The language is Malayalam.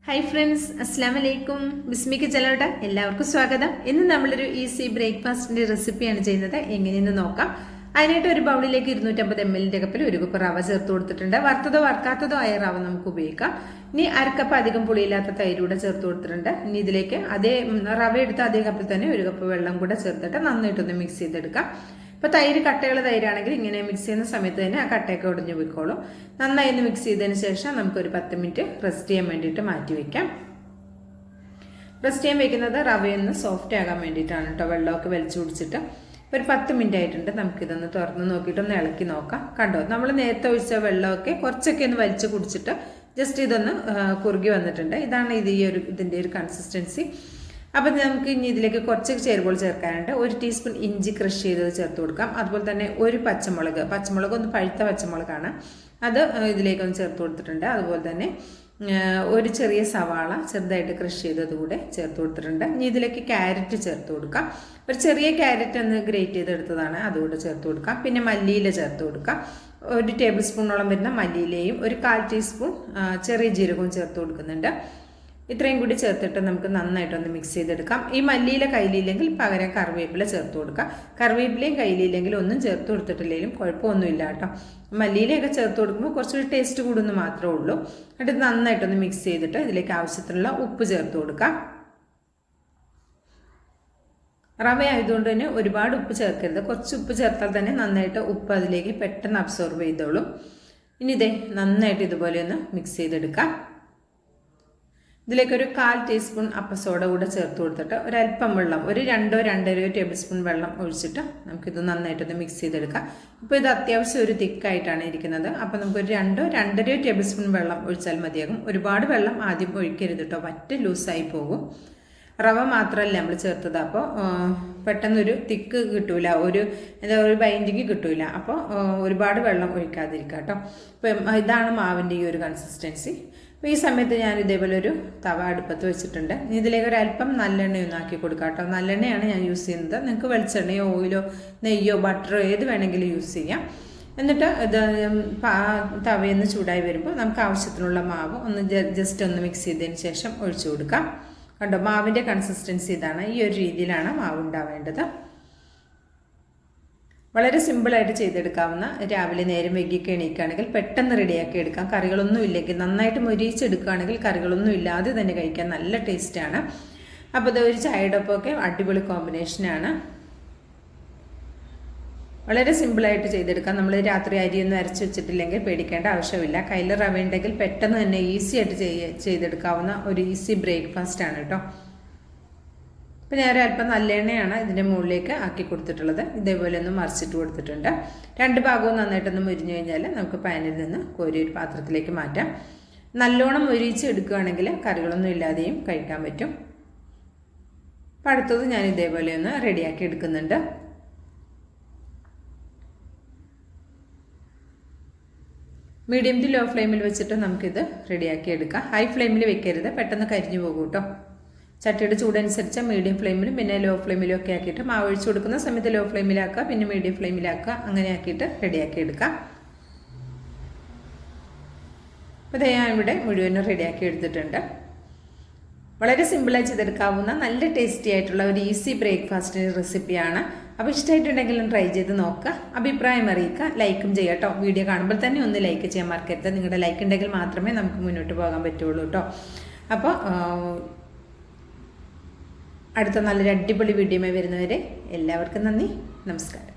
Hi friends, Assalamu alaikum. Bismi Kitchen എല്ലാവർക്കും സ്വാഗതം. ഇന്ന് നമ്മളൊരു ഈസി ബ്രേക്ക്ഫാസ്റ്റിന്റെ റെസിപ്പിയാണ് ചെയ്യുന്നത്. എങ്ങനെയെന്ന് നോക്കാം. അതിനായിട്ട് ഒരു ബൗളിലേക്ക് 250 ml കപ്പിൽ ഒരു കപ്പ് റവ ചേർത്ത് കൊടുത്തിട്ടുണ്ട്. വറുത്തതോ വറുക്കാത്തതോ ആയ റവ നമുക്ക് ഉപയോഗിക്കാം. ഇനി അരക്കപ്പ് അധികം പുളിയില്ലാത്ത തൈര് കൂടെ ചേർത്ത് കൊടുത്തിട്ടുണ്ട്. ഇനി ഇതിലേക്ക് അതേ റവ എടുത്ത അതേ കപ്പിൽ തന്നെ ഒരു കപ്പ് വെള്ളം കൂടെ ചേർത്തിട്ട് നന്നായിട്ടൊന്ന് മിക്സ് ചെയ്തെടുക്കാം. ഇപ്പോൾ തൈര് കട്ടയുള്ള തൈരാണെങ്കിൽ ഇങ്ങനെ മിക്സ് ചെയ്യുന്ന സമയത്ത് തന്നെ ആ കട്ടയൊക്കെ ഒടിഞ്ഞു പോയിക്കോളും. നന്നായി ഒന്ന് മിക്സ് ചെയ്തതിന് ശേഷം നമുക്കൊരു 10 മിനിറ്റ് റെസ്റ്റ് ചെയ്യാൻ വേണ്ടിയിട്ട് മാറ്റി വയ്ക്കാം. റെസ്റ്റ് ചെയ്യാൻ വയ്ക്കുന്നത് റവയൊന്ന് സോഫ്റ്റ് ആകാൻ വേണ്ടിയിട്ടാണ് കേട്ടോ. വെള്ളമൊക്കെ വലിച്ചു കുടിച്ചിട്ട് ഒരു 10 മിനിറ്റ് ആയിട്ടുണ്ട്. നമുക്കിതൊന്ന് തുറന്ന് നോക്കിയിട്ടൊന്ന് ഇളക്കി നോക്കാം. കണ്ടോ, നമ്മൾ നേരത്തെ ഒഴിച്ച വെള്ളമൊക്കെ കുറച്ചൊക്കെ ഒന്ന് വലിച്ചു കുടിച്ചിട്ട് ജസ്റ്റ് ഇതൊന്ന് കുറുകി വന്നിട്ടുണ്ട്. ഇതാണ് ഇതിൻ്റെ ഒരു കൺസിസ്റ്റൻസി. അപ്പം നമുക്ക് ഇനി ഇതിലേക്ക് കുറച്ച് ചേരുവകൾ ചേർക്കാനുണ്ട്. 1 ടീസ്പൂൺ ഇഞ്ചി ക്രഷ് ചെയ്തത് ചേർത്ത് കൊടുക്കാം. അതുപോലെ തന്നെ ഒരു പച്ചമുളക് ഒന്ന് പഴുത്ത പച്ചമുളകാണ്, അത് ഇതിലേക്കൊന്ന് ചേർത്ത് കൊടുത്തിട്ടുണ്ട്. അതുപോലെ തന്നെ ഒരു ചെറിയ സവാള ചെറുതായിട്ട് ക്രഷ് ചെയ്തത് കൂടെ ചേർത്ത് കൊടുത്തിട്ടുണ്ട്. ഇനി ഇതിലേക്ക് ക്യാരറ്റ് ചേർത്ത് കൊടുക്കാം. ഒരു ചെറിയ ക്യാരറ്റ് ഒന്ന് ഗ്രേറ്റ് ചെയ്തെടുത്തതാണ്, അതുകൂടെ ചേർത്ത് കൊടുക്കാം. പിന്നെ മല്ലിയില ചേർത്ത് കൊടുക്കാം. 1 ടേബിൾ സ്പൂണോളം വരുന്ന മല്ലിയിലയും ഒരു 1/4 ടീസ്പൂൺ ചെറിയ ജീരകവും ചേർത്ത് കൊടുക്കുന്നുണ്ട്. ഇത്രയും കൂടി ചേർത്തിട്ട് നമുക്ക് നന്നായിട്ടൊന്ന് മിക്സ് ചെയ്തെടുക്കാം. ഈ മല്ലിയില കയ്യിലില്ലെങ്കിൽ പകരം കറിവേപ്പില ചേർത്ത് കൊടുക്കാം. കറിവേപ്പിലയും കയ്യിലില്ലെങ്കിൽ ഒന്നും ചേർത്ത് കൊടുത്തിട്ടില്ലെങ്കിലും കുഴപ്പമൊന്നുമില്ല കേട്ടോ. മല്ലിയിലയൊക്കെ ചേർത്ത് കൊടുക്കുമ്പോൾ കുറച്ചൊരു ടേസ്റ്റ് കൂടുന്നു മാത്രമേ ഉള്ളൂ. എന്നിട്ട് നന്നായിട്ടൊന്ന് മിക്സ് ചെയ്തിട്ട് ഇതിലേക്ക് ആവശ്യത്തിനുള്ള ഉപ്പ് ചേർത്ത് കൊടുക്കാം. റവ ആയതുകൊണ്ട് തന്നെ ഒരുപാട് ഉപ്പ് ചേർക്കരുത്. കുറച്ച് ഉപ്പ് ചേർത്താൽ തന്നെ നന്നായിട്ട് ഉപ്പ് അതിലേക്ക് പെട്ടെന്ന് അബ്സോർബ് ചെയ്തോളും. ഇനി ഇതേ നന്നായിട്ട് ഇതുപോലെ ഒന്ന് മിക്സ് ചെയ്തെടുക്കാം. ഇതിലേക്കൊരു 1/4 ടീസ്പൂൺ അപ്പസോഡ കൂടെ ചേർത്ത് കൊടുത്തിട്ട് ഒരല്പം വെള്ളം, ഒരു 2-2.5 ടേബിൾ സ്പൂൺ വെള്ളം ഒഴിച്ചിട്ട് നമുക്കിത് നന്നായിട്ടൊന്ന് മിക്സ് ചെയ്തെടുക്കാം. ഇപ്പോൾ ഇത് അത്യാവശ്യം ഒരു തിക്കായിട്ടാണ് ഇരിക്കുന്നത്. അപ്പോൾ നമുക്കൊരു 2-2.5 ടേബിൾ സ്പൂൺ വെള്ളം ഒഴിച്ചാൽ മതിയാകും. ഒരുപാട് വെള്ളം ആദ്യം ഒഴിക്കരുത് കേട്ടോ, പറ്റ് ലൂസായി പോകും. റവ മാത്രമല്ല നമ്മൾ ചേർത്തത്, അപ്പോൾ പെട്ടെന്നൊരു തിക്ക് കിട്ടൂല, ഒരു ബൈൻഡിങ് കിട്ടൂല. അപ്പോൾ ഒരുപാട് വെള്ളം ഒഴിക്കാതിരിക്കുക കേട്ടോ. ഇപ്പം ഇതാണ് മാവിൻ്റെ ഈ ഒരു കൺസിസ്റ്റൻസി. അപ്പോൾ ഈ സമയത്ത് ഞാൻ ഇതേപോലെ ഒരു തവ അടുപ്പത്ത് വെച്ചിട്ടുണ്ട്. ഇതിലേക്ക് ഒരല്പം നല്ലെണ്ണ ഒന്നാക്കി കൊടുക്കാം കേട്ടോ. നല്ലെണ്ണയാണ് ഞാൻ യൂസ് ചെയ്യുന്നത്. നിങ്ങൾക്ക് വെളിച്ചെണ്ണയോ ഓയിലോ നെയ്യോ ബട്ടറോ ഏത് വേണമെങ്കിലും യൂസ് ചെയ്യാം. എന്നിട്ട് ഇത് തവയൊന്ന് ചൂടായി വരുമ്പോൾ നമുക്ക് ആവശ്യത്തിനുള്ള മാവ് ഒന്ന് ജസ്റ്റ് ഒന്ന് മിക്സ് ചെയ്തതിന് ശേഷം ഒഴിച്ചു കൊടുക്കാം. കണ്ടോ, മാവിൻ്റെ കൺസിസ്റ്റൻസി ഇതാണ്. ഈ ഒരു രീതിയിലാണ് മാവ് ഉണ്ടാവേണ്ടത്. വളരെ സിമ്പിളായിട്ട് ചെയ്തെടുക്കാവുന്ന, രാവിലെ നേരം വൈകിയൊക്കെ എണീക്കുകയാണെങ്കിൽ പെട്ടെന്ന് റെഡിയാക്കി എടുക്കാം. കറികളൊന്നും ഇല്ലെങ്കിൽ നന്നായിട്ട് മൊരിയിച്ചെടുക്കുകയാണെങ്കിൽ കറികളൊന്നും ഇല്ലാതെ തന്നെ കഴിക്കാൻ നല്ല ടേസ്റ്റാണ്. അപ്പോൾ ഇത് ഒരു ചായയുടെ ഒപ്പമൊക്കെ അടിപൊളി കോമ്പിനേഷനാണ്. വളരെ സിമ്പിളായിട്ട് ചെയ്തെടുക്കാം. നമ്മൾ രാത്രി അരിയൊന്നും അരച്ച് വെച്ചിട്ടില്ലെങ്കിൽ പേടിക്കേണ്ട ആവശ്യമില്ല. കയ്യിൽ റവ ഉണ്ടെങ്കിൽ പെട്ടെന്ന് തന്നെ ഈസി ആയിട്ട് ചെയ്തെടുക്കാവുന്ന ഒരു ഈസി ബ്രേക്ക്ഫാസ്റ്റാണ് കേട്ടോ. അപ്പോൾ ഞാൻ അല്പം നല്ലെണ്ണയാണ് ഇതിൻ്റെ മുകളിലേക്ക് ആക്കി കൊടുത്തിട്ടുള്ളത്. ഇതേപോലെ ഒന്ന് മറിച്ചിട്ട് കൊടുത്തിട്ടുണ്ട്. 2 ഭാഗവും നന്നായിട്ടൊന്ന് മുരിഞ്ഞു കഴിഞ്ഞാൽ നമുക്ക് പാനിൽ നിന്ന് കോരി ഒരു പാത്രത്തിലേക്ക് മാറ്റാം. നല്ലോണം മുരിച്ച് എടുക്കുകയാണെങ്കിൽ കറികളൊന്നും ഇല്ലാതെയും കഴിക്കാൻ പറ്റും. അപ്പോൾ അടുത്തത് ഞാൻ ഇതേപോലെ ഒന്ന് റെഡിയാക്കി എടുക്കുന്നുണ്ട്. മീഡിയം ടു ലോ ഫ്ലെയിമിൽ വെച്ചിട്ട് നമുക്കിത് റെഡിയാക്കി എടുക്കാം. ഹൈ ഫ്ലെയിമിൽ വെക്കരുത്, പെട്ടെന്ന് കരിഞ്ഞു പോകും കേട്ടോ. ചട്ടിയുടെ ചൂടനുസരിച്ച് മീഡിയം ഫ്ലെയിമിലും പിന്നെ ലോ ഫ്ലെയിമിലും ഒക്കെ ആക്കിയിട്ട് മാവ് ഒഴിച്ച് കൊടുക്കുന്ന സമയത്ത് ലോ ഫ്ലെയിമിലാക്കുക, പിന്നെ മീഡിയം ഫ്ലെയിമിലാക്കുക, അങ്ങനെ ആക്കിയിട്ട് റെഡിയാക്കി എടുക്കാം. അപ്പോൾ ഞാൻ ഇവിടെ മുഴുവനും റെഡിയാക്കി എടുത്തിട്ടുണ്ട്. വളരെ സിമ്പിളായി ചെയ്തെടുക്കാവുന്ന നല്ല ടേസ്റ്റി ആയിട്ടുള്ള ഒരു ഈസി ബ്രേക്ക്ഫാസ്റ്റിൻ്റെ റെസിപ്പിയാണ്. അപ്പോൾ ഇഷ്ടമായിട്ടുണ്ടെങ്കിൽ ട്രൈ ചെയ്ത് നോക്കുക. അഭിപ്രായം അറിയിക്കുക, ലൈക്കും ചെയ്യുക കേട്ടോ. വീഡിയോ കാണുമ്പോൾ തന്നെ ഒന്ന് ലൈക്ക് ചെയ്യാൻ മറക്കരുത്. നിങ്ങളുടെ ലൈക്ക് ഉണ്ടെങ്കിൽ മാത്രമേ നമുക്ക് മുന്നോട്ട് പോകാൻ പറ്റുള്ളൂ കേട്ടോ. അപ്പോൾ അടുത്ത നല്ലൊരു അടിപൊളി വീഡിയോയുമായി വരുന്നവരെ എല്ലാവർക്കും നന്ദി, നമസ്കാരം.